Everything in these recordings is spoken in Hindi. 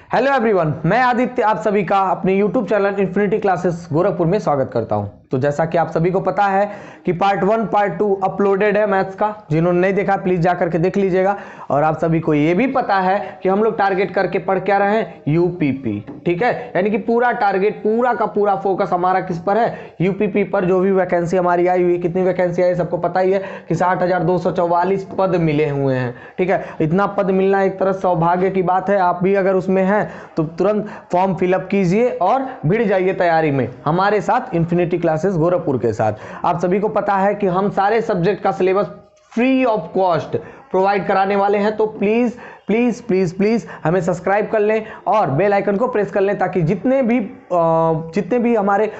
हेलो एवरीवन, मैं आदित्य आप सभी का अपने YouTube channel infinity classes Gorakhpur में स्वागत करता हूं। तो जैसा कि आप सभी को पता है कि पार्ट 1 पार्ट 2 अपलोडेड है मैथ्स का। जिन्होंने नहीं देखा प्लीज जाकर के देख लीजिएगा। और आप सभी को ये भी पता है कि हम लोग टारगेट करके पढ़ क्या रहे हैं, यूपीपी। ठीक है, यानी कि पूरा टारगेट, पूरा का पूरा फोकस हमारा किस पर है, यूपीपी पर। जो भी वैकेंसी हमारी आई हुई, कितनी वैकेंसी आई सबको पता ही है कि 60,244 पद मिले हुए हैं। ठीक है, इतना पद मिलना एक तरह सौभाग्य की बात है। आप भी अगर उसमें हैं तो तुरंत फॉर्म फिलअप कीजिए और भिड़ जाइए तैयारी में हमारे साथ, इन्फिनिटी क्लासेस गोरखपुर के साथ। आप सभी को पता है कि हम सारे सब्जेक्ट का syllabus free of cost provide कराने वाले हैं। तो प्लीज प्लीज प्लीज प्लीज हमें सब्सक्राइब कर लें और बेल आइकन को प्रेस कर लें, ताकि जितने भी हमारे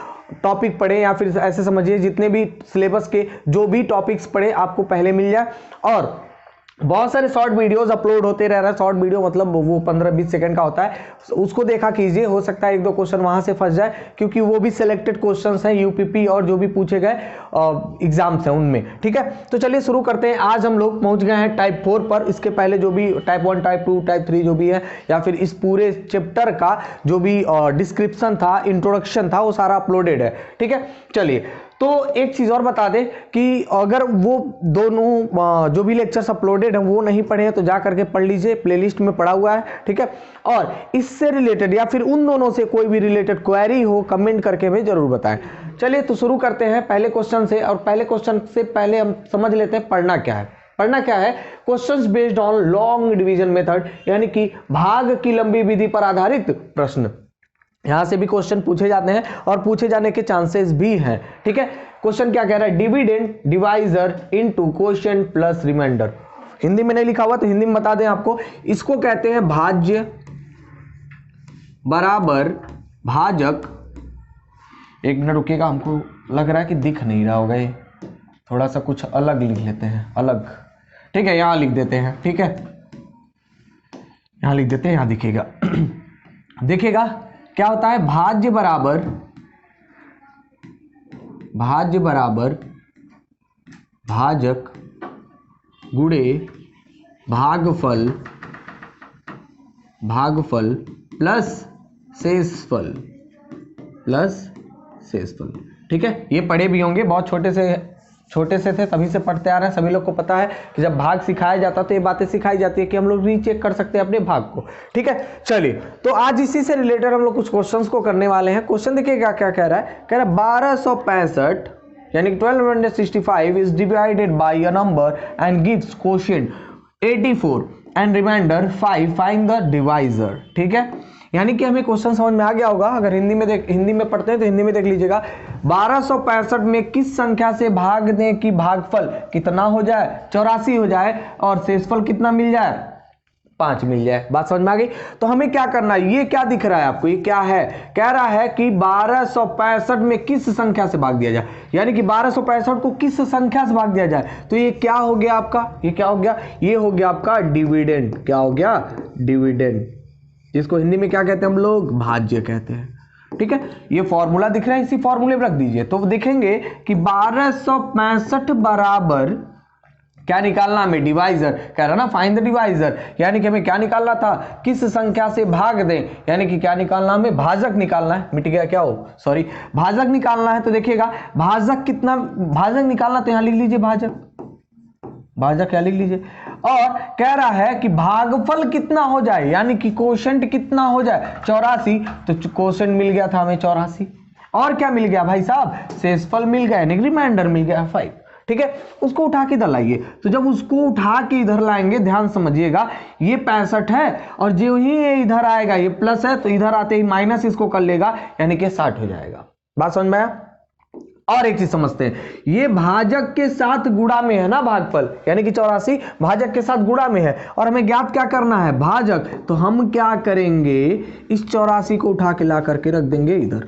टॉपिक पढ़े, या फिर ऐसे समझिए जितने भी सिलेबस के जो भी टॉपिक्स पढ़े आपको पहले मिल जाए। और बहुत सारे शॉर्ट वीडियोस अपलोड होते रह रहा है। शॉर्ट वीडियो मतलब वो 15-20 सेकंड का होता है, उसको देखा कीजिए। हो सकता है 1-2 क्वेश्चन वहां से फंस जाए, क्योंकि वो भी सिलेक्टेड क्वेश्चंस हैं यूपीपी और जो भी पूछे गए एग्जाम्स हैं उनमें। ठीक है, तो चलिए शुरू करते हैं। आज हम लोग पहुंच गए हैं टाइप 4 पर। इसके पहले जो भी टाइप 1, टाइप 2, टाइप 3 जो भी है, या फिर इस पूरे चैप्टर का जो भी डिस्क्रिप्शन था, इंट्रोडक्शन था, वो सारा अपलोडेड है। ठीक है, चलिए। तो एक चीज और बता दें कि अगर वो दोनों जो भी लेक्चर्स अपलोडेड हैं वो नहीं पढ़े हैं तो जा करके पढ़ लीजिए, प्लेलिस्ट में पड़ा हुआ है। ठीक है, और इससे रिलेटेड या फिर उन दोनों से कोई भी रिलेटेड क्वेरी हो कमेंट करके हमें जरूर बताएं। चलिए तो शुरू करते हैं पहले क्वेश्चन से। और पहले क्वेश्चन से पहले हम समझ लेते हैं पढ़ना क्या है। पढ़ना क्या है, questions based on long division method, यानी कि भाग की लंबी विधि पर आधारित प्रश्न। यहां से भी क्वेश्चन पूछे जाते हैं और पूछे जाने के चांसेस भी हैं। ठीक है, क्वेश्चन क्या कह रहा है, dividend divisor into quotient plus remainder. Hindi में नहीं लिखा हुआ तो हिंदी में बता दें आपको। इसको कहते हैं भाज्य बराबर भाजक। एक मिनट रुकिएगा, हमको लग रहा है कि दिख नहीं रहा होगा, ये थोड़ा सा कुछ अलग लिख लेते हैं, अलग। ठीक है, यहां लिख देते हैं। ठीक है, यहां लिख देते हैं, यहां दिखेगा देखिएगा क्या होता है, भाज्य बराबर भाजक गुणे भागफल प्लस शेषफल। ठीक है, ये पढ़े भी होंगे, बहुत छोटे से थे तभी से पढ़ते आ रहे हैं। सभी लोग को पता है कि जब भाग सिखाया जाता है तो ये बातें सिखाई जाती है कि हम लोग रीचेक कर सकते हैं अपने भाग को। ठीक है, चलिए तो आज इसी से रिलेटेड हम लोग कुछ क्वेश्चंस को करने वाले हैं। क्वेश्चन देखिए क्या क्या कह रहा है, 1265 यानी 1265 is divided by a number and gives quotient 84 and remainder 5, find the divisor. ठीक है, यानी कि हमें क्वेश्चन समझ में आ गया होगा। अगर हिंदी में पढ़ते हैं तो हिंदी में देख लीजिएगा। 1265 में किस संख्या से भाग दें कि भागफल कितना हो जाए, 84 हो जाए, और शेषफल कितना मिल जाए, 5 मिल जाए। बात समझ में आ गई। तो हमें क्या करना है, ये क्या दिख रहा है आपको, ये क्या है, कह रहा है कि 1265 में किस संख्या से भाग दिया जाए, यानी कि 1265 को किस संख्या से भाग दिया जाए। तो ये क्या हो गया आपका, ये क्या हो गया, ये हो गया आपका डिविडेंड। क्या हो गया, डिविडेंड, जिसको हिंदी में क्या कहते हैं हम लोग, भाज्य कहते हैं। ठीक है, ये फॉर्मूला दिख रहा है, इसी फॉर्मूले में रख दीजिए तो देखेंगे कि 1265 बराबर क्या निकालना हमें, डिवाइजर। कह रहा ना फाइंड द डिवाइजर, यानी कि हमें क्या निकालना था, किस संख्या से भाग दें, यानी कि क्या निकालना, हमें भाजक निकालना है। मिट गया क्या हो, सॉरी, भाजक निकालना है। तो देखिएगा भाजक कितना, भाजक निकालना तो यहां लिख लीजिए, भाजक क्या लिख लीजिए। और कह रहा है कि भागफल कितना हो जाए, यानी कि क्वोशिएंट कितना हो जाए, 84। तो क्वोशिएंट मिल गया था हमें 84, और क्या मिल गया भाई साहब, शेषफल मिल गया, यानी रिमाइंडर मिल गया 5। ठीक है, उसको उठा के इधर लाइए। तो जब उसको उठा के इधर लाएंगे, ध्यान समझिएगा, ये 65 है और जो ही ये इधर आएगा, ये प्लस है तो इधर आते ही माइनस इसको कर लेगा, यानी कि 60 हो जाएगा। बात समझ में आया। और एक चीज समझते हैं, ये भाजक के साथ गुणा में है ना भागफल, यानी कि 84 भाजक के साथ गुणा में है, और हमें ज्ञात क्या करना है, भाजक। तो हम क्या करेंगे, इस 84 को उठा के ला करके रख देंगे इधर।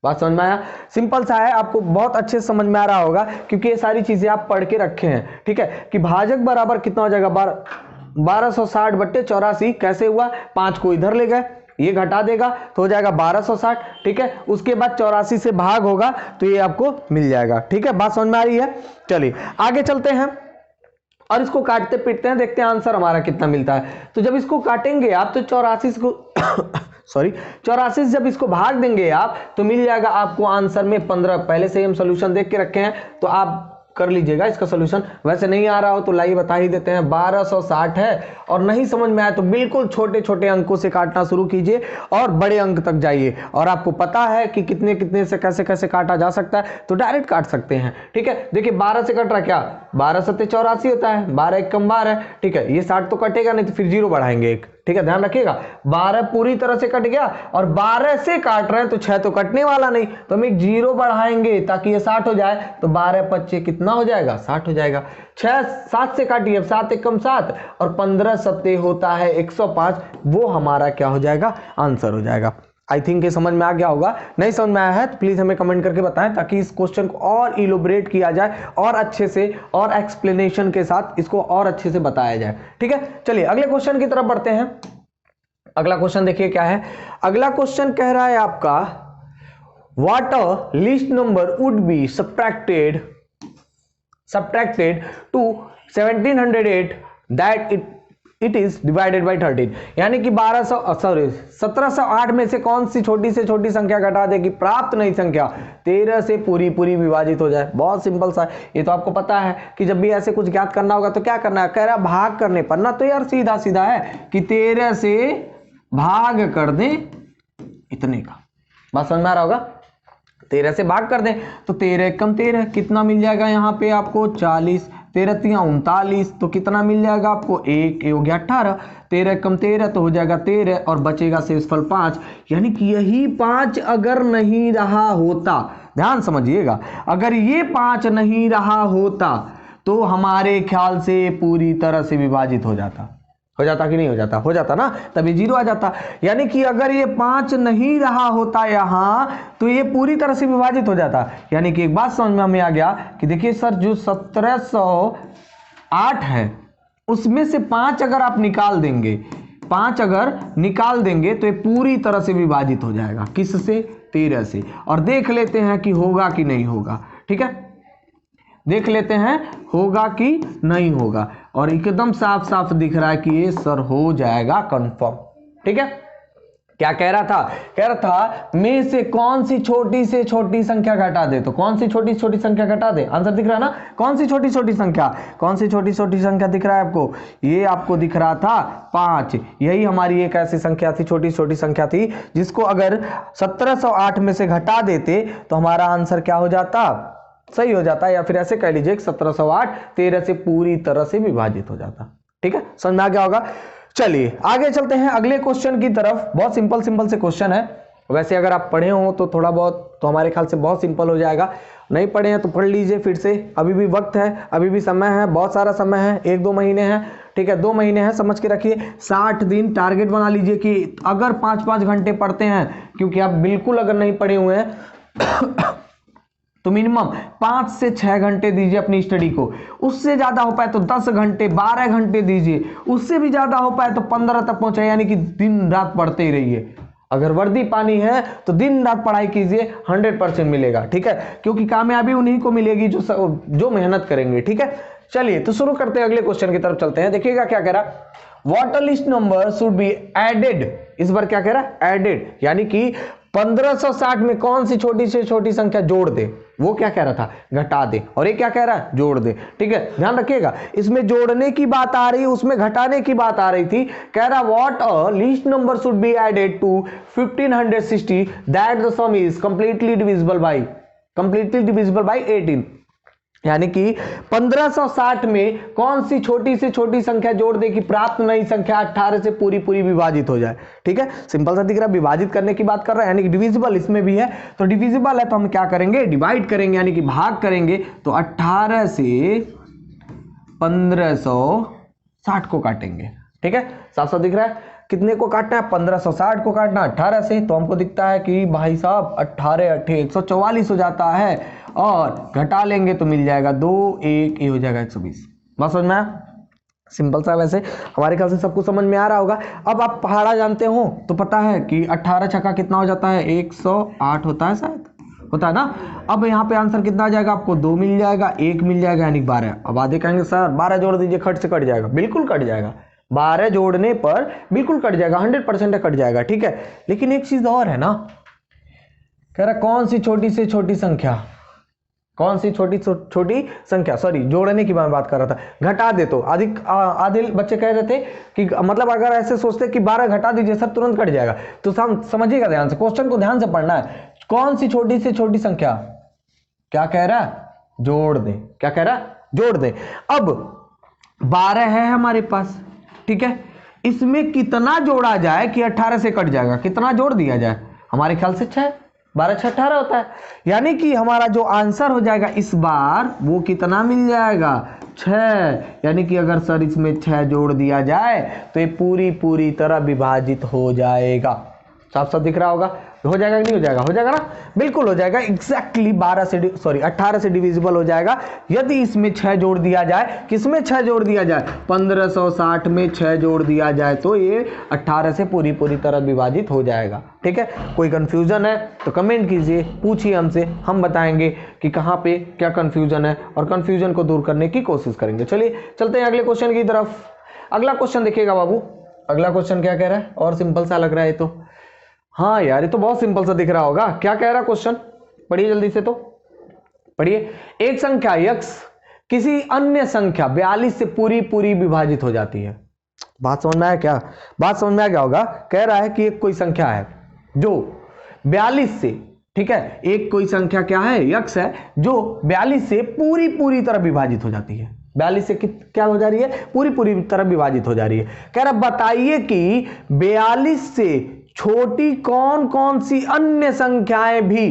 बात समझ में आया, सिंपल सा है, आपको बहुत अच्छे से समझ में आ रहा होगा क्योंकि ये सारी चीजें आप पढ़ के रखे हैं। ठीक है, कि भाजक बराबर कितना हो जाएगा, 1260/84। कैसे हुआ, 5 को इधर ले गए, ये घटा देगा तो हो जाएगा 1260। ठीक है, उसके बाद 84 से भाग होगा तो ये आपको मिल जाएगा। ठीक है, बात समझ में आ रही है। चलिए आगे चलते हैं और इसको काटते पीटते हैं, देखते हैं आंसर हमारा कितना मिलता है। तो जब इसको काटेंगे आप तो 84 को सॉरी 84 से जब इसको भाग देंगे आप तो मिल जाएगा आपको आंसर में 15। पहले से ही हम सोल्यूशन देख के रखे हैं तो आप कर लीजिएगा इसका सोल्यूशन। वैसे नहीं आ रहा हो तो लाइए बता ही देते हैं। 1260 है और नहीं समझ में आया तो बिल्कुल छोटे छोटे अंकों से काटना शुरू कीजिए और बड़े अंक तक जाइए। और आपको पता है कि कितने कितने से कैसे कैसे काटा जा सकता है तो डायरेक्ट काट सकते हैं। ठीक है, देखिए 12 से कट रहा क्या, 12 सत्ते 84 होता है, 12 एक कम 12 है। ठीक है, ये 60 तो कटेगा नहीं तो फिर 0 बढ़ाएंगे एक। ठीक है, ध्यान रखिएगा 12 पूरी तरह से कट गया और 12 से काट रहे हैं तो 6 तो कटने वाला नहीं तो हम एक 0 बढ़ाएंगे ताकि ये 60 हो जाए। तो 12 25 कितना हो जाएगा, 60 हो जाएगा। 6 7 से काटिए, 7 एक कम 7 और 15 सत्ते होता है 105। वो हमारा क्या हो जाएगा, आंसर हो जाएगा। आई थिंक ये समझ में आ गया होगा। नहीं समझ में आया है तो प्लीज हमें कमेंट करके बताएं ताकि इस क्वेश्चन को और इलोबरेट किया जाए और अच्छे से और एक्सप्लेनेशन के साथ इसको और अच्छे से बताया जाए। ठीक है, चलिए अगले क्वेश्चन की तरफ बढ़ते हैं। अगला क्वेश्चन देखिए क्या है। अगला क्वेश्चन कह रहा है आपका what a least number would be subtracted to 1708 that it is divided by 13। यानी कि 1708 में से कौन सी छोटी से छोटी संख्या घटा देगी प्राप्त नई संख्या 13 से पूरी पूरी विभाजित हो जाए। बहुत सिंपल सा, ये तो आपको पता है कि जब भी ऐसे कुछ ज्ञात करना होगा तो क्या करना है, कह रहा भाग करने पर ना, तो यार सीधा सीधा है कि 13 से भाग कर दें इतने का। बात समझ में आ रहा होगा, 13 से भाग कर दें तो 13 कम 13 कितना मिल जाएगा यहाँ पे आपको 40, 13 तिया 39 तो कितना मिल जाएगा आपको 1 हो गया 18, 13 कम 13 तो हो जाएगा 13 और बचेगा शेषफल 5। यानी कि यही 5 अगर नहीं रहा होता, ध्यान समझिएगा, अगर ये 5 नहीं रहा होता तो हमारे ख्याल से पूरी तरह से विभाजित हो जाता कि नहीं हो जाता, हो जाता ना, तभी 0 आ जाता। यानी कि अगर ये 5 नहीं रहा होता यहां तो ये पूरी तरह से विभाजित हो जाता। यानी कि एक बात समझ में हमें आ गया कि देखिए सर जो 1708 है उसमें से 5 अगर आप निकाल देंगे, 5 अगर निकाल देंगे तो ये पूरी तरह से विभाजित हो जाएगा। किससे, 13 से। और देख लेते हैं कि होगा कि नहीं होगा। ठीक है, देख लेते हैं होगा कि नहीं होगा। और एकदम साफ साफ दिख रहा है कि ये सर हो जाएगा कंफर्म। ठीक है, क्या कह रहा था, कह रहा था में से कौन सी छोटी से छोटी संख्या घटा दे। तो कौन सी छोटी छोटी संख्या घटा दे, आंसर दिख रहा है ना, कौन सी छोटी छोटी संख्या, कौन सी छोटी छोटी संख्या दिख रहा है आपको, ये आपको दिख रहा था 5। यही हमारी एक ऐसी संख्या थी, छोटी छोटी संख्या थी जिसको अगर 1708 में से घटा देते तो हमारा आंसर क्या हो जाता, सही हो जाता, या फिर ऐसे कह लीजिए 1708 13 से पूरी तरह से विभाजित हो जाता। ठीक है, समझ में आ गया होगा। चलिए आगे चलते हैं अगले क्वेश्चन की तरफ। बहुत सिंपल सिंपल से क्वेश्चन है। वैसे अगर आप पढ़े हो तो थोड़ा बहुत तो हमारे ख्याल से बहुत सिंपल हो जाएगा, नहीं पढ़े हैं तो पढ़ लीजिए फिर से, अभी भी वक्त है, अभी भी समय है, बहुत सारा समय है, 1-2 महीने हैं। ठीक है, 2 महीने हैं, समझ के रखिए। 60 दिन टारगेट बना लीजिए कि अगर 5-5 घंटे पढ़ते हैं, क्योंकि आप बिल्कुल अगर नहीं पढ़े हुए हैं तो मिनिमम 5 से 6 घंटे दीजिए अपनी स्टडी को। उससे ज्यादा हो पाए तो 10 घंटे 12 घंटे दीजिए, उससे भी ज्यादा हो पाए तो 15 तक पहुंचे, यानी कि दिन रात पढ़ते ही रहिए। अगर वर्दी पानी है तो दिन रात पढ़ाई कीजिए, 100% मिलेगा। ठीक है, क्योंकि कामयाबी उन्हीं को मिलेगी जो मेहनत करेंगे। ठीक है, चलिए तो शुरू करते हैं, अगले क्वेश्चन की तरफ चलते हैं। देखिएगा क्या कह रहा, what a least number should be added. इस बार क्या कह रहा है, एडेड, यानी कि 1560 में कौन सी छोटी से छोटी संख्या जोड़ दे। वो क्या कह रहा था, घटा दे, और ये क्या कह रहा है, जोड़ दे। ठीक है, ध्यान रखिएगा, इसमें जोड़ने की बात आ रही, उसमें घटाने की बात आ रही थी। कह रहा what a least number should be added to 1560 that the sum is completely divisible by 18। यानी कि 1560 में कौन सी छोटी से छोटी संख्या जोड़ दे कि प्राप्त नई संख्या 18 से पूरी पूरी विभाजित हो जाए। ठीक है, सिंपल सा दिख रहा है, विभाजित करने की बात कर रहा है, यानी कि डिविजिबल इसमें भी है। तो डिविजिबल है तो हम क्या करेंगे, डिवाइड करेंगे, यानी कि भाग करेंगे। तो 18 से 1560 को काटेंगे। ठीक है, साफ साफ दिख रहा है, कितने को काटना है, 1560 को काटना 18 से। तो हमको दिखता है कि भाई साहब 18 8 144 हो जाता है, और घटा लेंगे तो मिल जाएगा 2 1 ये हो जाएगा 120। बस समझ में आया, सिंपल सा। वैसे हमारे ख्याल से सबको समझ में आ रहा होगा। अब आप पहाड़ा जानते हो तो पता है कि 18 छक्का कितना हो जाता है, 108 होता है, शायद होता है ना। अब यहाँ पे आंसर कितना आ जाएगा आपको, 2 मिल जाएगा, 1 मिल जाएगा, यानी 12। अब आधे कहेंगे सर 12 जोड़ दीजिए, खट से कट जाएगा, बिल्कुल कट जाएगा। 12 जोड़ने पर बिल्कुल कट जाएगा, 100% कट जाएगा, ठीक है। लेकिन एक चीज और है ना, कह रहा कौन सी छोटी से छोटी संख्या, कौन सी छोटी छोटी संख्या, सॉरी जोड़ने की मैं बात कर रहा था, घटा दे तो अधिक। आधे बच्चे कह रहे थे कि मतलब अगर ऐसे सोचते कि 12 घटा दीजिए सर तुरंत कट जाएगा, तो समझिएगा ध्यान से, क्वेश्चन को ध्यान से पढ़ना है। कौन सी छोटी से छोटी संख्या, क्या कह रहा है, जोड़ दे, क्या कह रहा है, जोड़ दे। अब 12 है हमारे पास, ठीक है, इसमें कितना जोड़ा जाए कि 18 से कट जाएगा, कितना जोड़ दिया जाए, हमारे ख्याल से 6, 12 6 18 होता है, यानी कि हमारा जो आंसर हो जाएगा इस बार वो कितना मिल जाएगा, 6। यानी कि अगर सर इसमें 6 जोड़ दिया जाए तो ये पूरी तरह विभाजित हो जाएगा। साफ साफ दिख रहा होगा, हो जाएगा कि नहीं हो जाएगा, हो जाएगा ना, बिल्कुल हो जाएगा। एग्जैक्टली 18 से डिविजिबल हो जाएगा यदि इसमें 6 जोड़ दिया जाए। किसमें 6 जोड़ दिया जाए, 1560 में 6 जोड़ दिया जाए तो ये 18 से पूरी तरह विभाजित हो जाएगा, ठीक है। कोई कंफ्यूजन है तो कमेंट कीजिए, पूछिए हमसे, हम बताएंगे कि कहाँ पे क्या कंफ्यूजन है और कंफ्यूजन को दूर करने की कोशिश करेंगे। चलिए चलते हैं अगले क्वेश्चन की तरफ। अगला क्वेश्चन देखिएगा बाबू, अगला क्वेश्चन क्या कह रहा है, और सिंपल सा लग रहा है तो, हाँ यार ये तो बहुत सिंपल सा दिख रहा होगा। क्या कह रहा है क्वेश्चन, पढ़िए जल्दी से, तो पढ़िए। एक संख्या x किसी अन्य संख्या 42 से पूरी विभाजित हो जाती है। बात समझ में आया क्या, बात समझ में आ गया होगा। कह रहा है कि एक कोई संख्या है जो 42 से, ठीक है, एक कोई संख्या क्या है, x है, जो 42 से पूरी तरह विभाजित हो जाती है। 42 से क्या हो जा रही है, पूरी तरह विभाजित हो जा रही है। कह रहा बताइए कि 42 से छोटी कौन कौन सी अन्य संख्याएं भी,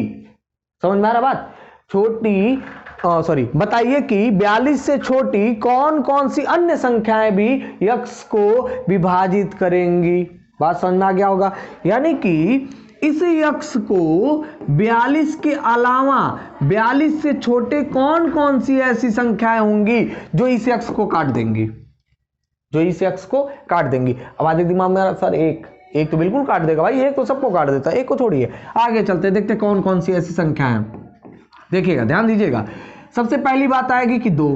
समझ में आ रहा बात, छोटी सॉरी, बताइए कि 42 से छोटी कौन कौन सी अन्य संख्याएं भी x को विभाजित करेंगी। बात समझ में आ गया होगा। यानी कि इस x को 42 के अलावा 42 से छोटे कौन कौन सी ऐसी संख्याएं होंगी जो इस x को काट देंगी, जो इस x को काट देंगी। अब आधे दिमाग में सर एक तो बिल्कुल काट देगा भाई, एक तो सबको काट देता है, एक को छोड़िए। आगे चलते देखते कौन कौन सी ऐसी संख्या है, देखिएगा ध्यान दीजिएगा। सबसे पहली बात आएगी कि 2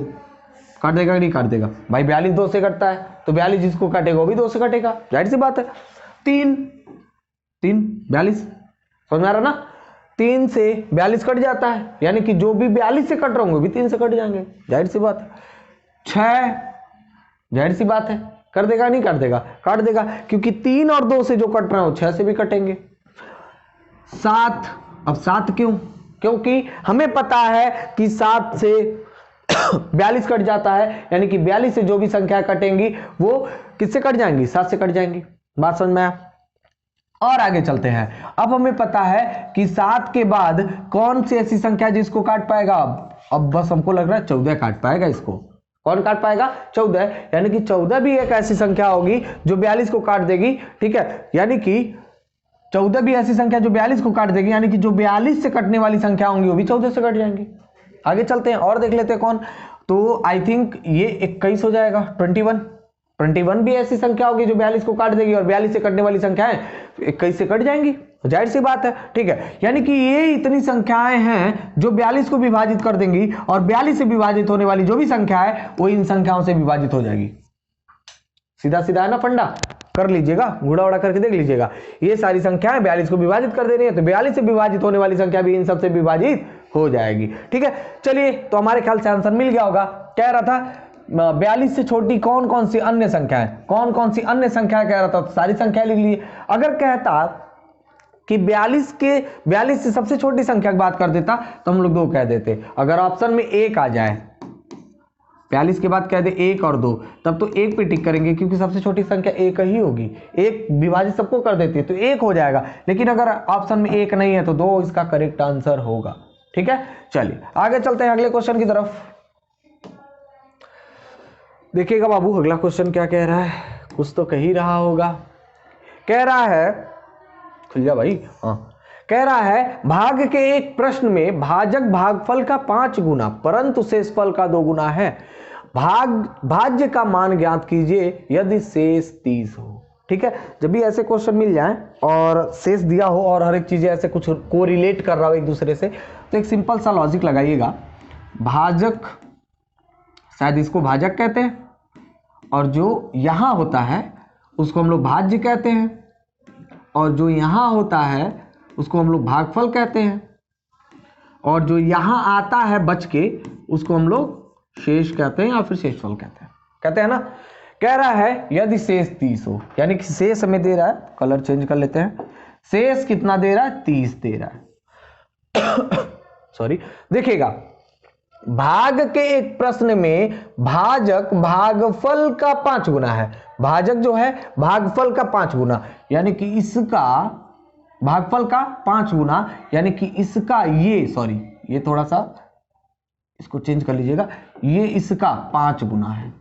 काट देगा कि नहीं काट देगा, भाई 42 2 से कटता है तो 42 जिसको काटेगा वो भी 2 से कटेगा, जाहिर सी बात है। 3 42 समझ में आ रहा ना, 3 से 42 कट जाता है, यानी कि जो भी 42 से कट रहे होंगे भी 3 से कट जाएंगे, जाहिर सी बात है। 6 जाहिर सी बात है, कर देगा नहीं कर देगा, काट देगा, क्योंकि 3 और 2 से जो कट रहे हो 6 से भी कटेंगे। 7, अब 7 क्यों, क्योंकि हमें पता है कि 7 से 42 कट जाता है, यानी कि 42 से जो भी संख्या कटेंगी वो किससे कट जाएंगी, 7 से कट जाएंगी। बात समझ में आया। और आगे चलते हैं। अब हमें पता है कि 7 के बाद कौन सी ऐसी संख्या जिसको काट पाएगा, अब बस हमको लग रहा है 14 काट पाएगा इसको। कौन काट पाएगा, 14, यानी कि 14 भी एक ऐसी संख्या होगी जो 42 को काट देगी, ठीक है। यानी कि 14 भी ऐसी संख्या जो 42 को काट देगी, यानी कि जो 42 से कटने वाली संख्या होंगी वो भी 14 से कट जाएंगी। आगे चलते हैं और देख लेते हैं कौन, तो आई थिंक ये 21 हो जाएगा। 21 भी ऐसी संख्या होगी जो 42 को काट देगी, और 42 से कटने वाली संख्याएं 21 से कट जाएंगी, जाहिर सी बात है, ठीक है। यानी कि ये इतनी संख्याएं हैं जो 42 को विभाजित कर देंगी, और 42 से विभाजित होने वाली जो भी संख्या है वो इन संख्याओं से विभाजित हो जाएगी। सीधा सीधा है ना फंडा, कर लीजिएगा, घुड़ा उड़ा करके देख लीजिएगा। ये सारी संख्याएं 42 को विभाजित कर दे रही है, तो 42 से विभाजित होने वाली संख्या भी इन सबसे विभाजित हो जाएगी, ठीक है। चलिए, तो हमारे ख्याल से आंसर मिल गया होगा। कह रहा था 42 से छोटी कौन कौन सी अन्य संख्याएं, कौन कौन सी अन्य संख्याएं कह रहा था, तो सारी संख्या लिख लीजिए। अगर कहता कि 42 से सबसे छोटी संख्या की बात कर देता तो हम लोग 2 कह देते। अगर ऑप्शन में 1 आ जाए, 42 के बाद कह दे 1 और 2, तब तो 1 पे टिक करेंगे, क्योंकि सबसे छोटी संख्या 1 ही होगी। 1 विभाजित सबको कर देती है तो 1 हो जाएगा। लेकिन अगर ऑप्शन में 1 नहीं है तो 2 इसका करेक्ट आंसर होगा, ठीक है। चलिए आगे चलते हैं अगले क्वेश्चन की तरफ। देखिएगा बाबू, अगला क्वेश्चन क्या कह रहा है, कुछ तो कह ही रहा होगा। कह रहा है, खुल जा भाई, हाँ, कह रहा है भाग के एक प्रश्न में भाजक भागफल का 5 गुना परंतु शेषफल का 2 गुना है। भाज्य का मान ज्ञात कीजिए यदि शेष 30 हो, ठीक है। जब भी ऐसे क्वेश्चन मिल जाए और शेष दिया हो और हर एक चीजें ऐसे कुछ को रिलेट कर रहा हो एक दूसरे से, तो एक सिंपल सा लॉजिक लगाइएगा। भाजक, शायद इसको भाजक कहते हैं, और जो यहां होता है उसको हम लोग भाज्य कहते हैं, और जो यहां होता है उसको हम लोग भागफल कहते हैं, और जो यहां आता है बच के उसको हम लोग शेष कहते हैं या फिर शेषफल कहते हैं ना। कह रहा है यदि शेष 30 हो, यानी कि शेष हमें दे रहा है, कलर चेंज कर लेते हैं, शेष कितना दे रहा है, 30 दे रहा है। सॉरी, देखिएगा भाग के एक प्रश्न में भाजक भागफल का 5 गुना है, भाजक जो है भागफल का 5 गुना, यानी कि इसका भागफल का 5 गुना, यानी कि इसका ये थोड़ा सा इसको चेंज कर लीजिएगा, ये इसका 5 गुना है,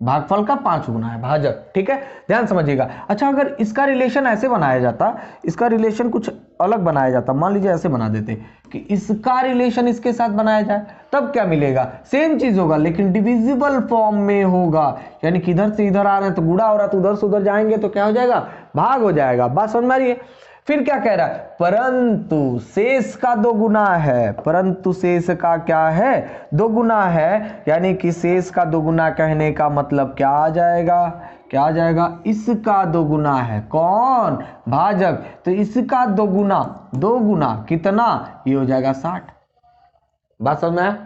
भागफल का 5 गुना है भाजक, ठीक है, ध्यान समझिएगा। अच्छा, अगर इसका रिलेशन ऐसे बनाया जाता, इसका रिलेशन कुछ अलग बनाया जाता, मान लीजिए ऐसे बना देते कि इसका रिलेशन इसके साथ बनाया जाए, तब क्या मिलेगा, सेम चीज होगा लेकिन डिविजिबल फॉर्म में होगा, यानी कि इधर से इधर आ रहे हैं तो गुणा हो रहा है, तो उधर से उधर जाएंगे तो क्या हो जाएगा, भाग हो जाएगा। बात समझ में आ रही है। फिर क्या कह रहा है, परंतु शेष का 2 गुना है, परंतु शेष का क्या है, 2 गुना है, यानी कि शेष का 2 गुना कहने का मतलब क्या आ जाएगा, इसका 2 गुना है, कौन, भाजक, तो इसका 2 गुना कितना, ये हो जाएगा 60। बात समझ में आया,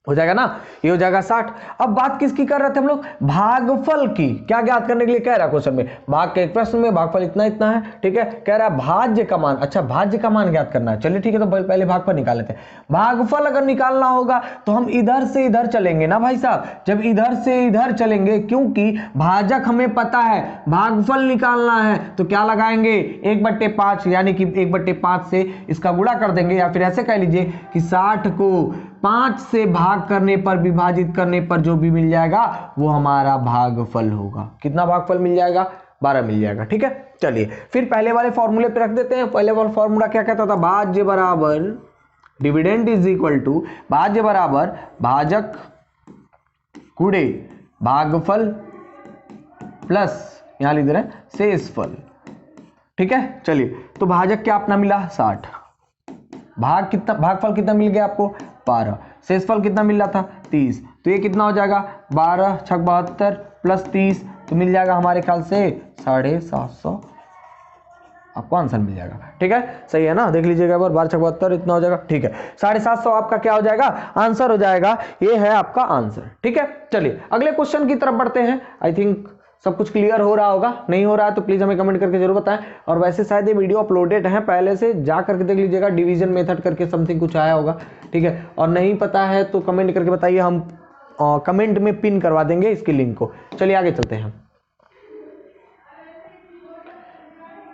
हो जाएगा ना, ये हो जाएगा 60। अब बात किसकी कर रहे थे हम लोग, भागफल की। क्या ज्ञात करने के लिए कह रहा है क्वेश्चन में, भाग के एक प्रश्न में भागफल इतना इतना है, ठीक है, कह रहा है भाज्य का मान, अच्छा भाज्य का मान ज्ञात करना है, चलिए ठीक है, तो पहले भागफल निकाल लेते हैं। भागफल अगर निकालना होगा तो हम इधर से इधर चलेंगे ना भाई साहब, जब इधर से इधर चलेंगे, क्योंकि भाजक हमें पता है, भागफल निकालना है तो क्या लगाएंगे, 1/5, यानी कि 1/5 से इसका गुणा कर देंगे, या फिर ऐसे कह लीजिए कि 60 को 5 से भाग करने पर, विभाजित करने पर जो भी मिल जाएगा वो हमारा भागफल होगा। कितना भागफल मिल जाएगा, 12 मिल जाएगा, ठीक है। चलिए फिर पहले वाले फॉर्मूले पे रख देते हैं। पहले वाला फॉर्मूला क्या कहता था, भाज्य बराबर डिविडेंड इज इक्वल टू, भाज्य बराबर भाजक गुणे भागफल प्लस यहां लिख दे रहे हैं शेषफल, ठीक है। चलिए तो भाजक क्या अपना मिला 60, भागफल कितना मिल गया आपको 12, शेषफल कितना मिल रहा था 30, तो ये कितना हो जाएगा 12 × 72 प्लस 30, तो मिल जाएगा हमारे ख्याल से 750, आपको आंसर मिल जाएगा, ठीक है, सही है ना, देख लीजिएगा एक बार, 12 × 72 इतना हो जाएगा, ठीक है, 750 आपका क्या हो जाएगा, आंसर हो जाएगा, ये है आपका आंसर, ठीक है। चलिए अगले क्वेश्चन की तरफ बढ़ते हैं। आई थिंक सब कुछ क्लियर हो रहा होगा, नहीं हो रहा है तो प्लीज हमें कमेंट करके जरूर बताएं। और वैसे शायद ये वीडियो अपलोडेड है, पहले से जा करके देख लीजिएगा, डिवीजन मेथड करके समथिंग कुछ आया होगा, ठीक है, और नहीं पता है तो कमेंट करके बताइए, हम कमेंट में पिन करवा देंगे इसकी लिंक को। चलिए आगे चलते हैं,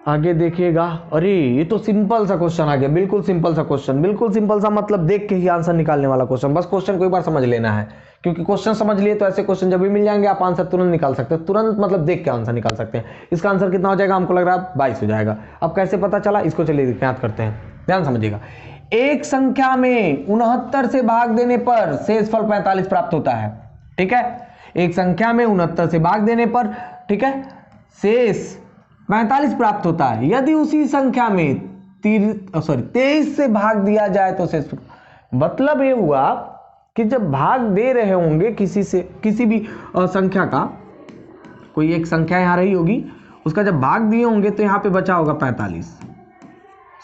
आगे देखिएगा। अरे ये तो सिंपल सा क्वेश्चन आ गया, बिल्कुल सिंपल सा क्वेश्चन, बिल्कुल सिंपल सा मतलब देख के ही आंसर निकालने वाला क्वेश्चन, बस क्वेश्चन को एक बार समझ लेना है, क्योंकि क्वेश्चन समझ लिए तो ऐसे क्वेश्चन जब भी मिल जाएंगे आप आंसर तुरंत निकाल सकते हैं, तुरंत मतलब देख के आंसर निकाल सकते हैं। इसका आंसर कितना हो जाएगा, हमको लग रहा है 22 हो जाएगा। अब कैसे पता चला, इसको चलिए ज्ञात करते हैं, ध्यान समझिएगा। एक संख्या में 69 से भाग देने पर शेषफल 45 प्राप्त होता है, ठीक है, एक संख्या में 69 से भाग देने पर, ठीक है, शेष 45 प्राप्त होता है। यदि उसी संख्या में 23 से भाग दिया जाए तो शेष, मतलब ये हुआ कि जब भाग दे रहे होंगे किसी भी संख्या का, कोई एक संख्या यहां रही होगी, उसका जब भाग दिए होंगे तो यहां पे बचा होगा 45,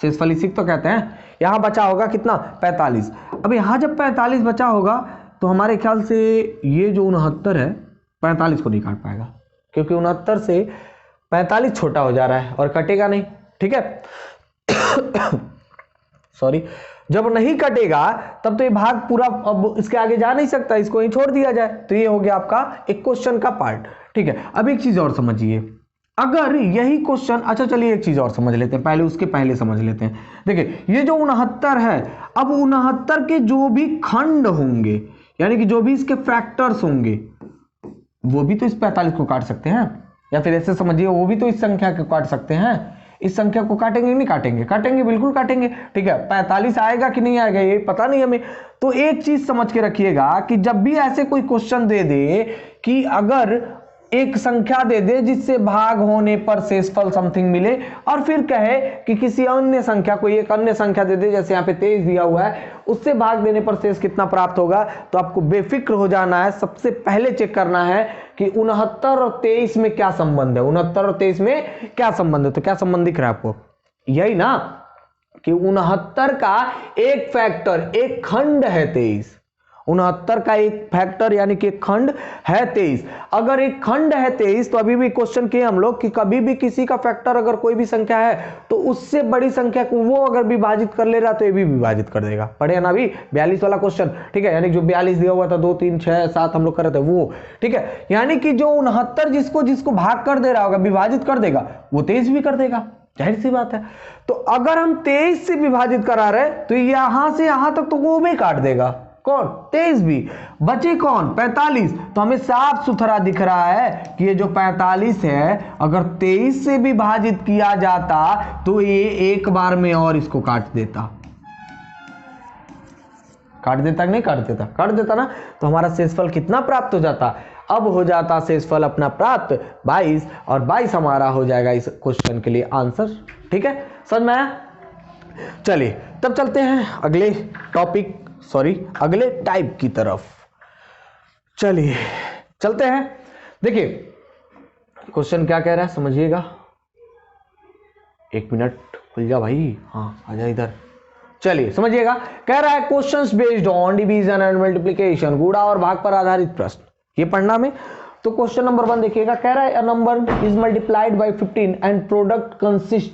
शेषफल इसी तो कहते हैं, यहां बचा होगा कितना 45। अब यहां जब 45 बचा होगा तो हमारे ख्याल से ये जो 69 है 45 को नहीं काट पाएगा, क्योंकि 69 से 45 छोटा हो जा रहा है और कटेगा नहीं, ठीक है। सॉरी, जब नहीं कटेगा तब तो ये भाग पूरा अब इसके आगे जा नहीं सकता, इसको ही छोड़ दिया जाए, तो ये हो गया आपका एक क्वेश्चन का पार्ट, ठीक है। अब एक चीज और समझिए, अगर यही क्वेश्चन, अच्छा चलिए एक चीज और समझ लेते हैं, पहले समझ लेते हैं। देखिए ये जो 69 है, अब 69 के जो भी खंड होंगे, यानी कि जो भी इसके फैक्टर्स होंगे, वो भी तो इस 45 को काट सकते हैं, या फिर ऐसे समझिए वो भी तो इस संख्या को काट सकते हैं। इस संख्या को काटेंगे नहीं काटेंगे, काटेंगे, बिल्कुल काटेंगे, ठीक है। 45 आएगा कि नहीं आएगा ये पता नहीं हमें, तो एक चीज समझ के रखिएगा कि जब भी ऐसे कोई क्वेश्चन दे दे कि अगर एक संख्या दे दे जिससे भाग होने पर शेषफल समथिंग मिले, और फिर कहे कि किसी अन्य संख्या, कोई एक अन्य संख्या दे दे, जैसे यहाँ पे 23 दिया हुआ है, उससे भाग देने पर शेष कितना प्राप्त होगा, तो आपको बेफिक्र हो जाना है। सबसे पहले चेक करना है कि 69 और 23 में क्या संबंध है, 69 और 23 में क्या संबंध है। तो क्या संबंध दिख रहा है आपको, यही ना कि 69 का एक फैक्टर, एक खंड है 23। 69 का एक फैक्टर यानी कि एक खंड है 23। अगर एक खंड है 23 तो अभी भी क्वेश्चन किए हम लोग कि कभी भी किसी का फैक्टर अगर कोई भी संख्या है तो उससे बड़ी संख्या को वो अगर विभाजित कर ले रहा तो ये भी विभाजित कर देगा। पढ़े ना अभी 42 वाला क्वेश्चन, ठीक है, यानी जो 42 दिया हुआ था 2 3 6 7 हम लोग कर रहे थे वो, ठीक है, यानी कि जो 69 जिसको भाग कर दे रहा होगा, विभाजित कर देगा, वो 23 भी कर देगा, जाहिर सी बात है। तो अगर हम 23 से विभाजित करा रहे तो यहां से यहां तक तो वो भी काट देगा, कौन, 23 भी, बचे कौन, 45। तो हमें साफ सुथरा दिख रहा है कि ये जो 45 है अगर 23 से विभाजित किया जाता तो ये एक बार में और इसको काट देता, काट देता कि नहीं काट देता, काट देता ना। तो हमारा शेषफल कितना प्राप्त हो जाता, अब हो जाता शेषफल अपना प्राप्त 22, और 22 हमारा हो जाएगा इस क्वेश्चन के लिए आंसर। ठीक है, समझ में आया। चलिए तब चलते हैं अगले टॉपिक, अगले टाइप की तरफ। चलिए चलते हैं। देखिए क्वेश्चन क्या कह रहा है समझिएगा, 1 मिनट खुल जा भाई, हाँ आजा इधर। चलिए समझिएगा, कह रहा है questions based on division and multiplication, गुणा और भाग पर आधारित प्रश्न, ये पढ़ना में। तो क्वेश्चन नंबर 1 देखिएगा, कह रहा है a number is multiplied by 15 and product consist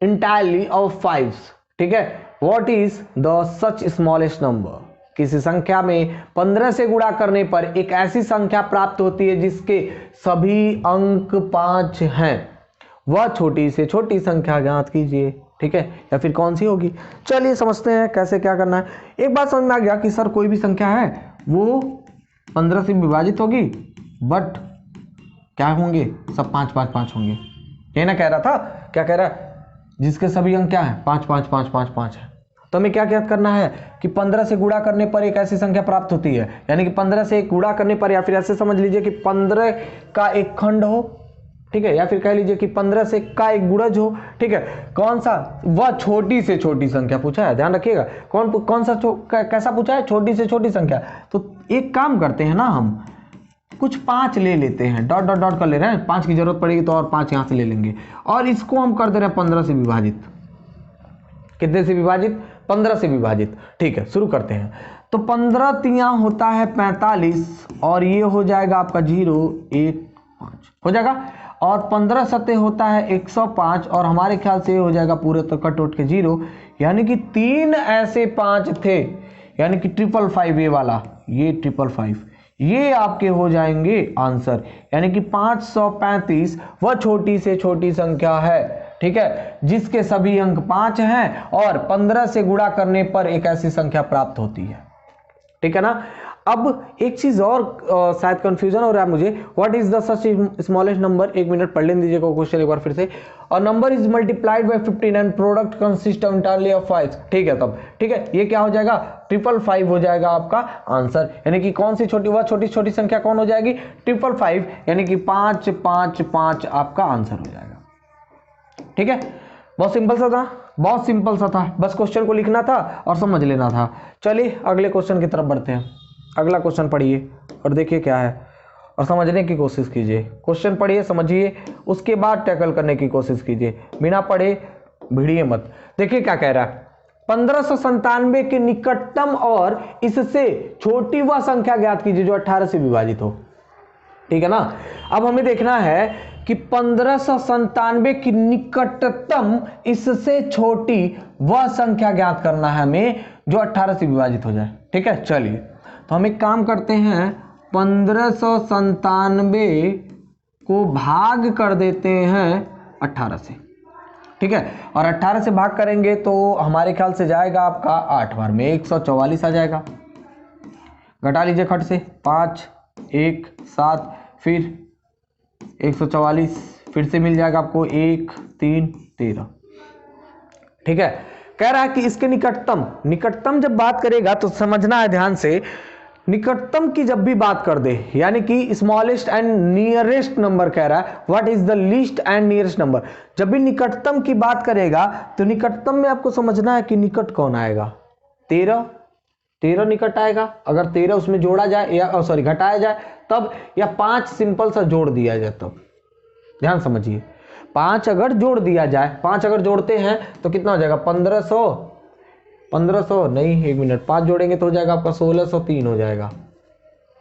entirely of 5, ठीक है, what is the such smallest number. किसी संख्या में 15 से गुणा करने पर एक ऐसी संख्या प्राप्त होती है जिसके सभी अंक 5 हैं, वह छोटी से छोटी संख्या ज्ञात कीजिए, ठीक है, या फिर कौन सी होगी। चलिए समझते हैं कैसे क्या करना है। एक बात समझ में आ गया कि सर कोई भी संख्या है वो 15 से विभाजित होगी, बट क्या होंगे, सब 5 5 5 होंगे, ये ना कह रहा था, क्या कह रहा है, जिसके सभी अंक क्या है, 5 5 5 5 5 है। तो हमें क्या क्या करना है कि 15 से गुणा करने पर एक ऐसी संख्या प्राप्त होती है, यानी कि 15 से गुणा करने पर, या फिर ऐसे समझ लीजिए कि 15 का एक खंड हो, ठीक है, या फिर कह लीजिए कि 15 से का एक गुणज हो, ठीक है, कौन सा, वह छोटी से छोटी संख्या पूछा है, ध्यान रखिएगा, कौन सा कैसा पूछा है, छोटी से छोटी संख्या। तो एक काम करते हैं ना, हम कुछ 5 ले लेते हैं, डॉट डॉट डॉट कर ले रहे हैं, 5 की जरूरत पड़ेगी तो और 5 यहां से ले लेंगे, और इसको हम कर दे रहे हैं 15 से विभाजित। कितने से विभाजित, 15 से विभाजित, ठीक है, शुरू करते हैं। तो 15 तियां होता है 45, और ये हो जाएगा आपका 0 1 5 हो जाएगा, और 15 सत्ते होता है 105, और हमारे ख्याल से ये हो जाएगा पूरे तो कट उठ के 0, यानी कि 3 ऐसे 5 थे, यानी कि 555 ये वाला, ये 555, ये आपके हो जाएंगे आंसर, यानी कि 535 वह छोटी से छोटी संख्या है, ठीक है, जिसके सभी अंक 5 हैं और 15 से गुणा करने पर एक ऐसी संख्या प्राप्त होती है, ठीक है ना। अब एक चीज और शायद कंफ्यूजन हो रहा है मुझे, what is the such smallest number, 1 minute पढ़ लेने दीजिएगा क्वेश्चन एक बार फिर से। और number is multiplied by 15 and product consist entirely of 5, ठीक है, तब ठीक है, ये क्या हो जाएगा, 555 हो जाएगा आपका आंसर, यानी कि कौन सी छोटी, वह छोटी छोटी संख्या कौन हो जाएगी, 555, यानी कि 5 5 5 आपका आंसर हो जाएगा, ठीक है। बहुत सिंपल सा था, बहुत सिंपल सा था, बस क्वेश्चन को लिखना था और समझ लेना था। चलिए अगले क्वेश्चन की तरफ बढ़ते हैं। अगला क्वेश्चन पढ़िए और देखिए क्या है, और समझने की कोशिश कीजिए। क्वेश्चन पढ़िए, समझिए, उसके बाद टैकल करने की कोशिश कीजिए, बिना पढ़े भिड़िए मत। देखिए क्या कह रहा है, 1597 के निकटतम और इससे छोटी वह संख्या ज्ञात कीजिए जो 18 से विभाजित हो, ठीक है ना। अब हमें देखना है कि 1597 की निकटतम इससे छोटी वह संख्या ज्ञात करना है हमें जो 18 से विभाजित हो जाए, ठीक है। चलिए तो हम एक काम करते हैं, 1597 को भाग कर देते हैं 18 से, ठीक है, और 18 से भाग करेंगे तो हमारे ख्याल से जाएगा आपका 8 बार में 144 आ जाएगा। घटा लीजिए खट से, 5 1 7, फिर 144, फिर से मिल जाएगा आपको 1 3 13, ठीक है। कह रहा है कि इसके निकटतम जब बात करेगा तो समझना है ध्यान से, निकटतम की जब भी बात कर दे, यानी कि स्मॉलेस्ट एंड नियरेस्ट नंबर कह रहा है, what is the least and nearest number, जब भी निकटतम की बात करेगा तो निकटतम में आपको समझना है कि निकट कौन आएगा, 13 13 निकट आएगा अगर 13 उसमें जोड़ा जाए या सॉरी घटाया जाए तब, या 5 सिंपल सा जोड़ दिया जाए तब। ध्यान समझिए, 5 अगर जोड़ दिया जाए, 5 अगर जोड़ते हैं तो कितना हो जाएगा 1500 नहीं, 1 मिनट, 5 जोड़ेंगे तो हो जाएगा आपका 1603 हो जाएगा,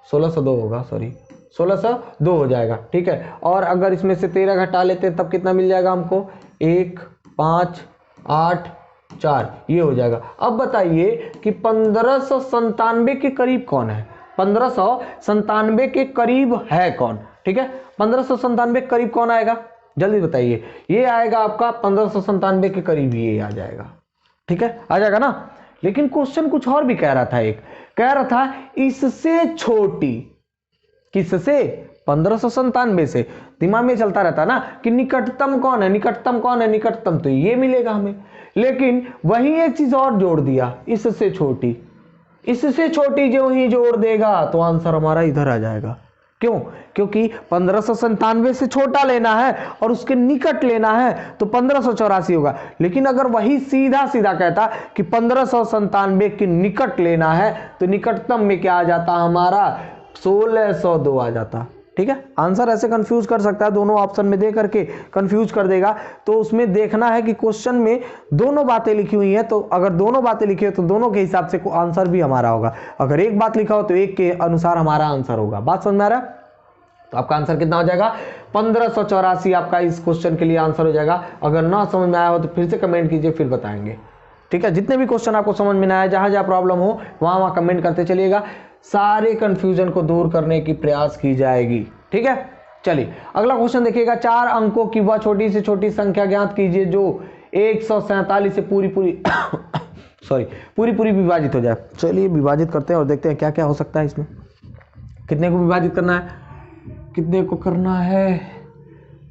1602 होगा, सॉरी 1602 हो जाएगा। ठीक है, और अगर इसमें से 13 घटा लेते हैं तब कितना मिल जाएगा हमको 1 5 8 4, ये हो जाएगा। अब बताइए कि 1597 के करीब कौन है, 1597 के करीब है कौन। ठीक है, 1597 के करीब कौन आएगा जल्दी बताइए। ये आएगा आपका 1597 के करीब, ये आ जाएगा। ठीक है, आ जाएगा ना। लेकिन क्वेश्चन कुछ और भी कह रहा था, एक कह रहा था इससे छोटी, किससे 1597 से। दिमाग में चलता रहता ना कि निकटतम कौन है, निकटतम कौन है, निकटतम तो ये मिलेगा हमें। लेकिन वही एक चीज और जोड़ दिया, इससे छोटी, इससे छोटी जो ही जोड़ देगा तो आंसर हमारा इधर आ जाएगा। क्यों? क्योंकि 1597 से छोटा लेना है और उसके निकट लेना है तो 1584 होगा। लेकिन अगर वही सीधा सीधा कहता कि 1597 के निकट लेना है तो निकटतम में क्या आ जाता हमारा 1602 आ जाता। ठीक है, आंसर ऐसे कंफ्यूज कर सकता है, दोनों ऑप्शन में दे करके कंफ्यूज कर देगा। तो उसमें देखना है कि क्वेश्चन में दोनों बातें लिखी हुई हैं, तो अगर दोनों बातें लिखी है तो दोनों के हिसाब से आंसर भी हमारा होगा। अगर एक बात लिखा हो तो एक के अनुसार हमारा आंसर होगा। बात समझ में आ रहा है? तो आपका आंसर कितना हो जाएगा 1584 आपका इस क्वेश्चन के लिए आंसर हो जाएगा। अगर ना समझ में आया हो तो फिर से कमेंट कीजिए, फिर बताएंगे। ठीक है, जितने भी क्वेश्चन आपको समझ में ना आए, जहां जहां प्रॉब्लम हो वहां कमेंट करते चलिएगा, सारे कंफ्यूजन को दूर करने की प्रयास की जाएगी। ठीक है, चलिए अगला क्वेश्चन देखिएगा। 4 अंकों की वह छोटी से छोटी संख्या ज्ञात कीजिए जो 147 से पूरी पूरी विभाजित हो जाए। चलिए विभाजित करते हैं और देखते हैं क्या क्या हो सकता है इसमें। कितने को विभाजित करना है, कितने को करना है?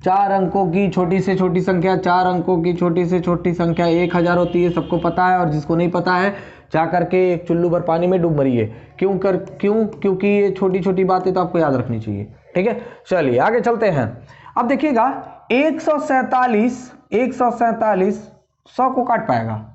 4 अंकों की छोटी से छोटी संख्या, 4 अंकों की छोटी से छोटी संख्या 1000 होती है, सबको पता है। और जिसको नहीं पता है जा करके एक चुल्लू भर पानी में डूब मरिए। क्योंकि ये छोटी छोटी बातें तो आपको याद रखनी चाहिए। ठीक है, चलिए आगे चलते हैं। अब देखिएगा 147 100 को काट पाएगा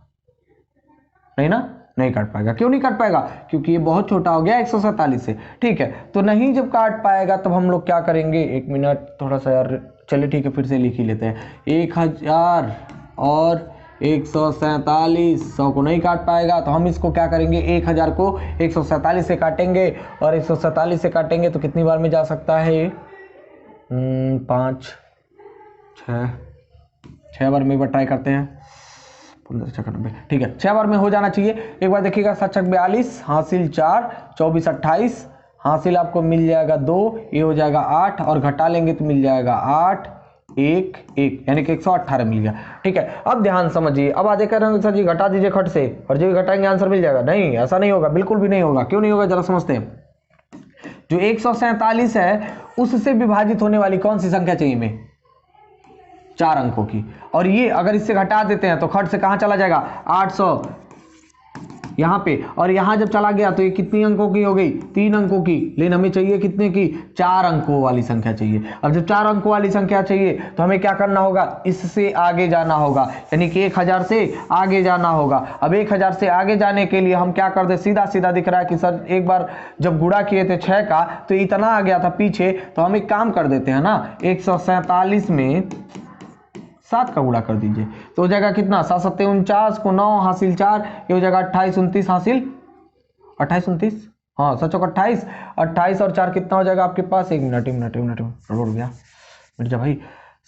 नहीं ना? नहीं काट पाएगा। क्यों नहीं काट पाएगा? क्योंकि ये बहुत छोटा हो गया 147 से। ठीक है, तो नहीं जब काट पाएगा तब हम लोग क्या करेंगे, 1 मिनट थोड़ा सा यार, चलिए ठीक है फिर से लिख ही लेते हैं। 1000 और 147, 100 को नहीं काट पाएगा तो हम इसको क्या करेंगे, 1000 को 147 से काटेंगे और 147 से काटेंगे तो कितनी बार में जा सकता है ये 5 6 बार में ट्राई करते हैं। 15 ठीक है, 6 बार में हो जाना चाहिए। एक बार देखिएगा 7 42 हासिल 4 24 28 हासिल आपको मिल जाएगा 2, ये हो जाएगा 8 और घटा लेंगे तो मिल जाएगा 8 1 1 यानी कि 118 मिल गया। ठीक है, अब ध्यान समझिए। अब आगे कह रहे हैं सर जी घटा दीजिए खट से, और जो भी घटाएंगे आंसर मिल जाएगा। नहीं, ऐसा नहीं होगा, बिल्कुल भी नहीं होगा। क्यों नहीं होगा जरा समझते हैं। जो 147 है उससे विभाजित होने वाली कौन सी संख्या चाहिए हमें, 4 अंकों की। और ये अगर इससे घटा देते हैं तो खट से कहां चला जाएगा 800 यहां पे, और यहां जब चला गया तो ये कितनी अंकों की हो गई, 3 अंकों की। लेकिन हमें चाहिए कितने की, 4 अंकों वाली संख्या चाहिए। अब जब 4 अंकों वाली संख्या चाहिए तो हमें क्या करना होगा, इससे आगे जाना होगा, यानी कि 1000 से आगे जाना होगा। अब 1000 से आगे जाने के लिए हम क्या कर दे, सीधा सीधा दिख रहा है कि सर एक बार जब गुणा किए थे 6 का तो इतना आ गया था पीछे, तो हम एक काम कर देते हैं ना, 147 में 7 का गुणा कर दीजिए तो हो जाएगा कितना, 7 7 49 को 9 हासिल 4, ये हो जाएगा 28 29 हासिल 28 29, हाँ 7 28 28 और 4 कितना हो जाएगा आपके पास, एक मिनट रुक गया मिट जा भाई,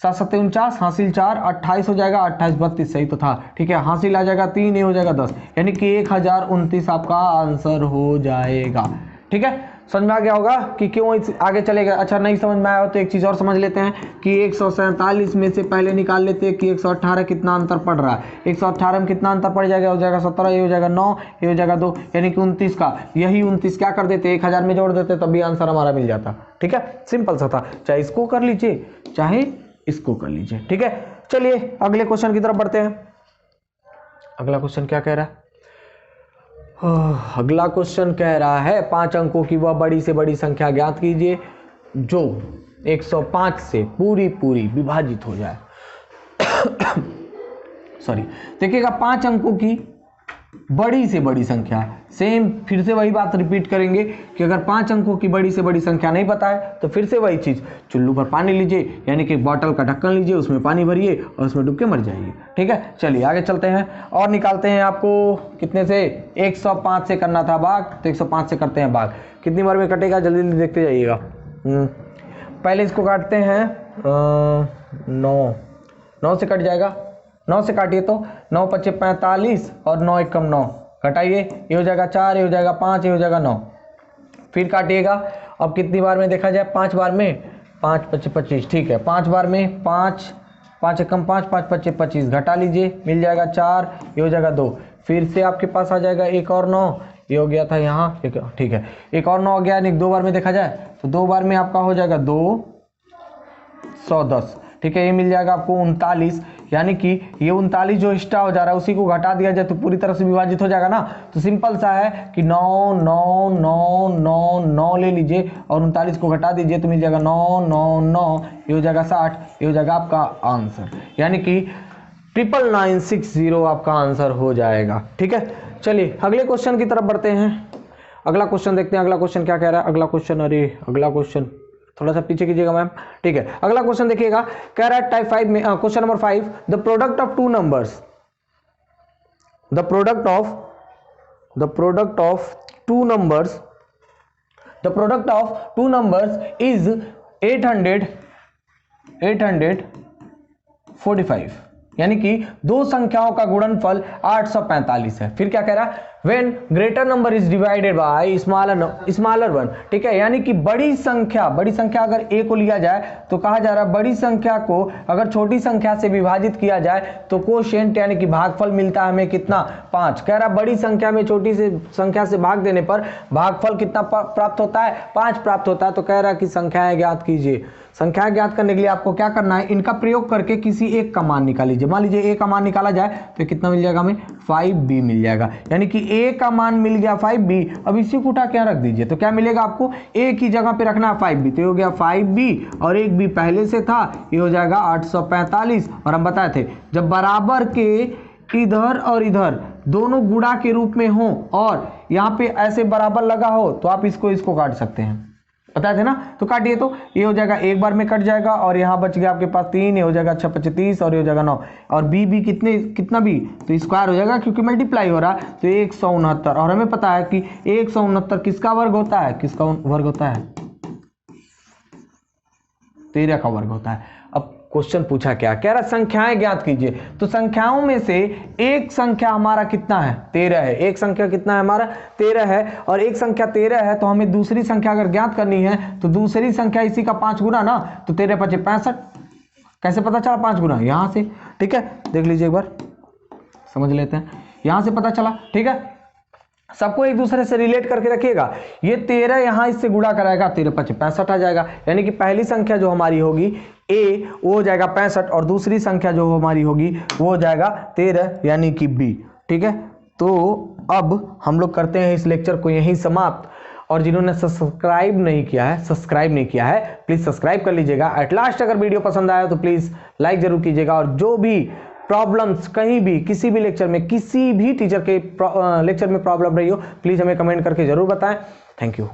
7 7 49 हासिल 4 28 हो जाएगा, 28 32 सही तो था। ठीक है, हासिल आ जाएगा 3, ये हो जाएगा 10, यानी कि 1029 आपका आंसर हो जाएगा। ठीक है, समझ में आ गया होगा कि क्यों आगे चलेगा। अच्छा नहीं समझ में आया हो तो एक चीज और समझ लेते हैं कि 147 में से पहले निकाल लेते हैं कि 118 कितना अंतर पड़ रहा है। 118 में कितना अंतर पड़ जाएगा, हो जाएगा 17, ये हो जाएगा 9, ये हो जाएगा 2, यानी कि 29 का। यही 29 क्या कर देते, 1000 में जोड़ देते तब भी आंसर हमारा मिल जाता। ठीक है, सिंपल सा था, चाहे इसको कर लीजिए चाहे इसको कर लीजिए। ठीक है, चलिए अगले क्वेश्चन की तरफ बढ़ते हैं। अगला क्वेश्चन क्या कह रहा है, अगला क्वेश्चन कह रहा है 5 अंकों की वह बड़ी से बड़ी संख्या ज्ञात कीजिए जो 105 से पूरी विभाजित हो जाए। सॉरी, देखिएगा 5 अंकों की बड़ी से बड़ी संख्या है। सेम फिर से वही बात रिपीट करेंगे कि अगर 5 अंकों की बड़ी से बड़ी संख्या नहीं पता है तो फिर से वही चीज़, चुल्लू पर पानी लीजिए, यानी कि बॉटल का ढक्कन लीजिए, उसमें पानी भरिए और उसमें डूब के मर जाइए। ठीक है, चलिए आगे चलते हैं और निकालते हैं। आपको कितने से 105 से करना था भाग, तो 105 से करते हैं भाग। कितनी बार में कटेगा जल्दी जल्दी देखते जाइएगा। पहले इसको काटते हैं 9 से कट जाएगा। 9 से काटिए तो 9 पच्चे 45 और 9 एक कम 9, घटाइए, ये हो जाएगा 4, ये हो जाएगा 5, ये हो जाएगा 9। फिर काटिएगा। अब कितनी बार में देखा जाए, 5 बार में, 5 पच्चे 25, ठीक है, 5 बार में 5 एक कम 5, 5 पच्चे 25, घटा लीजिए, मिल जाएगा 4, ये हो जाएगा 2। फिर से आपके पास आ जाएगा एक और 9, ये हो गया था यहाँ, ठीक है, एक और 9 हो गया, यानी 2 बार में देखा जाए तो 2 बार में आपका हो जाएगा 210। ठीक है, ये मिल जाएगा आपको 39, यानी कि ये 39 जो एक्स्ट्रा हो जा रहा है उसी को घटा दिया जाए तो पूरी तरह से विभाजित हो जाएगा ना। तो सिंपल सा है कि 9 9 9 9 9 ले लीजिए और 39 को घटा दीजिए तो मिल जाएगा 9 9 9, ये हो जाएगा 60, ये हो जाएगा आपका आंसर, यानी कि 99960 आपका आंसर हो जाएगा। ठीक है, चलिए अगले क्वेश्चन की तरफ बढ़ते हैं। अगला क्वेश्चन देखते हैं, अगला क्वेश्चन क्या कह रहा है। अगला क्वेश्चन, अगला क्वेश्चन थोड़ा सा पीछे कीजिएगा मैम। ठीक है, अगला क्वेश्चन देखिएगा, कह रहा है टाइप 5 में, question number 5, the product of two numbers, the product of two numbers is 845, यानी कि दो संख्याओं का गुणनफल 845 है। फिर क्या कह रहा है, when greater number is divided bye smaller one. ठीक है, यानी कि बड़ी संख्या अगर a को लिया जाए तो कहा जा रहा है बड़ी संख्या को अगर छोटी संख्या से विभाजित किया जाए तो कोशेंट यानी कि भागफल मिलता है हमें कितना, 5। कह रहा है बड़ी संख्या में छोटी से संख्या से भाग देने पर भागफल कितना प्राप्त होता है, 5 प्राप्त होता है। तो कह रहा है कि संख्याएं ज्ञात कीजिए। संख्या ज्ञात करने के लिए आपको क्या करना है, इनका प्रयोग करके किसी एक का मान निकाल लीजिए। मान लीजिए a का मान निकाला जाए तो कितना मिल जाएगा हमें, 5b मिल जाएगा, यानी कि a का मान मिल गया 5b। अब इसी को उठा के रख दीजिए तो क्या मिलेगा आपको, a की जगह पे रखना है 5b, तो ये हो गया 5b और एक b पहले से था, ये हो जाएगा 845। और हम बताए थे जब बराबर के इधर और इधर दोनों गुणा के रूप में हो और यहाँ पे ऐसे बराबर लगा हो तो आप इसको काट सकते हैं, बताए थे ना। तो काटिए तो ये हो जाएगा, एक बार में कट जाएगा और यहाँ बच गया आपके पास 3, ये हो जाएगा 6 25 30 और ये हो जाएगा 9 और b कितना भी तो स्क्वायर हो जाएगा क्योंकि मल्टीप्लाई हो रहा है, तो 169। और हमें पता है कि 169 किसका वर्ग होता है, 13 का वर्ग होता है। अब क्वेश्चन पूछा क्या, कह रहा संख्याएं ज्ञात कीजिए। तो संख्याओं में से एक संख्या हमारा कितना है, 13 है। एक संख्या कितना है हमारा, 13 है, और एक संख्या 13 है तो हमें दूसरी संख्या अगर ज्ञात करनी है तो दूसरी संख्या इसी का 5 गुना ना, तो 13 पचे 65। कैसे पता चला 5 गुना, यहां से। ठीक है, देख लीजिए एक बार, समझ लेते हैं, यहां से पता चला। ठीक है, सबको एक दूसरे से रिलेट करके रखिएगा। ये 13 यहां इससे गुणा कराएगा, 13 पचे 65 आ जाएगा, यानी कि पहली संख्या जो हमारी होगी a वो हो जाएगा 65 और दूसरी संख्या जो हमारी होगी वो हो जाएगा 13 यानी कि b। ठीक है, तो अब हम लोग करते हैं इस लेक्चर को यहीं समाप्त। और जिन्होंने सब्सक्राइब नहीं किया है प्लीज सब्सक्राइब कर लीजिएगा। एट लास्ट अगर वीडियो पसंद आया तो प्लीज लाइक जरूर कीजिएगा, और जो भी प्रॉब्लम्स कहीं भी किसी भी लेक्चर में, किसी भी टीचर के लेक्चर में प्रॉब्लम रही हो प्लीज हमें कमेंट करके जरूर बताएं। Thank you.